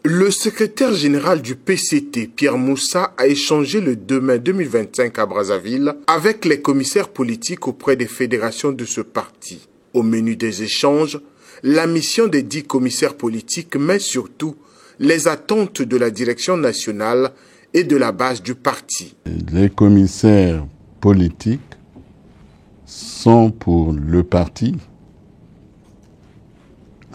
Le secrétaire général du PCT, Pierre Moussa, a échangé le 2 mai 2025 à Brazzaville avec les commissaires politiques auprès des fédérations de ce parti. Au menu des échanges, la mission des 10 commissaires politiques, mais surtout les attentes de la direction nationale et de la base du parti. Les commissaires politiques sont pour le parti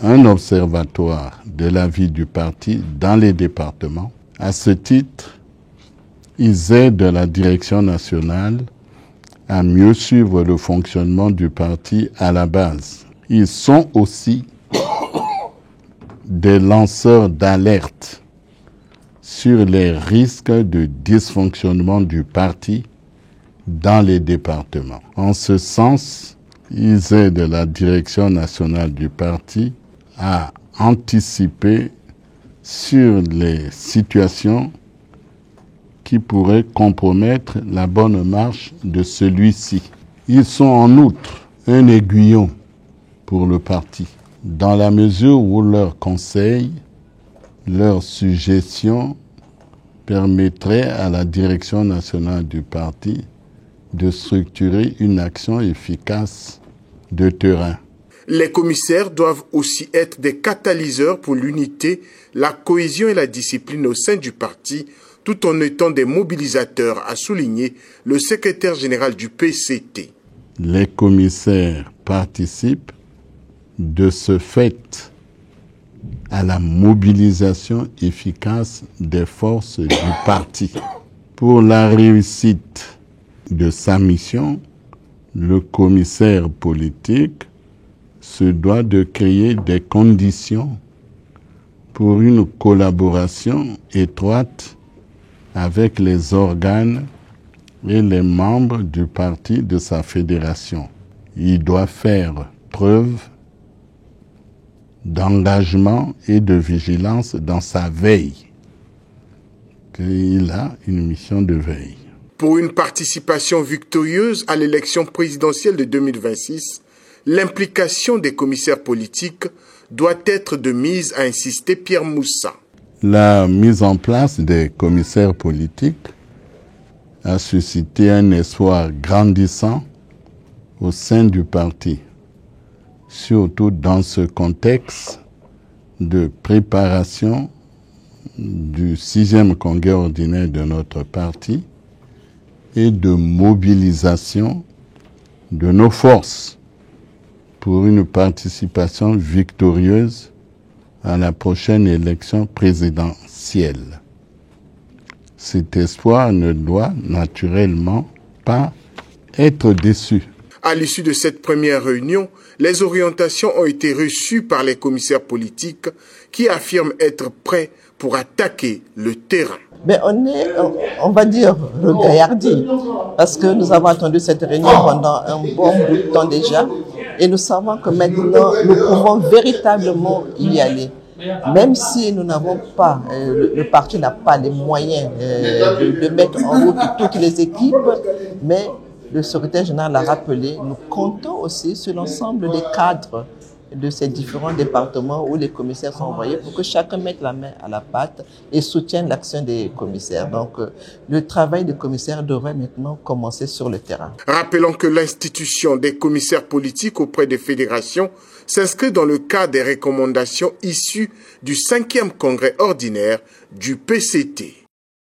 un observatoire de la vie du parti dans les départements. À ce titre, ils aident la direction nationale à mieux suivre le fonctionnement du parti à la base. Ils sont aussi des lanceurs d'alerte sur les risques de dysfonctionnement du parti dans les départements. En ce sens, ils aident la direction nationale du parti à anticiper sur les situations qui pourraient compromettre la bonne marche de celui-ci. Ils sont en outre un aiguillon pour le parti, dans la mesure où leurs conseils, leurs suggestions permettraient à la direction nationale du parti de structurer une action efficace de terrain. Les commissaires doivent aussi être des catalyseurs pour l'unité, la cohésion et la discipline au sein du parti, tout en étant des mobilisateurs, a souligné le secrétaire général du PCT. Les commissaires participent de ce fait à la mobilisation efficace des forces du parti. Pour la réussite de sa mission, le commissaire politique se doit de créer des conditions pour une collaboration étroite avec les organes et les membres du parti de sa fédération. Il doit faire preuve d'engagement et de vigilance dans sa veille. Il a une mission de veille. Pour une participation victorieuse à l'élection présidentielle de 2026, l'implication des commissaires politiques doit être de mise, a insisté Pierre Moussa. La mise en place des commissaires politiques a suscité un espoir grandissant au sein du parti, surtout dans ce contexte de préparation du 6e congrès ordinaire de notre parti et de mobilisation de nos forces pour une participation victorieuse à la prochaine élection présidentielle. Cet espoir ne doit naturellement pas être déçu. À l'issue de cette première réunion, les orientations ont été reçues par les commissaires politiques qui affirment être prêts pour attaquer le terrain. Mais on va dire, regaillardis, parce que nous avons attendu cette réunion pendant un bon bout de temps déjà, et nous savons que maintenant, nous pouvons véritablement y aller. Même si nous n'avons pas, le parti n'a pas les moyens de mettre en route toutes les équipes, mais le secrétaire général l'a rappelé, nous comptons aussi sur l'ensemble des cadres de ces différents départements où les commissaires sont envoyés pour que chacun mette la main à la pâte et soutienne l'action des commissaires. Donc, le travail des commissaires devrait maintenant commencer sur le terrain. Rappelons que l'institution des commissaires politiques auprès des fédérations s'inscrit dans le cadre des recommandations issues du 5e congrès ordinaire du PCT.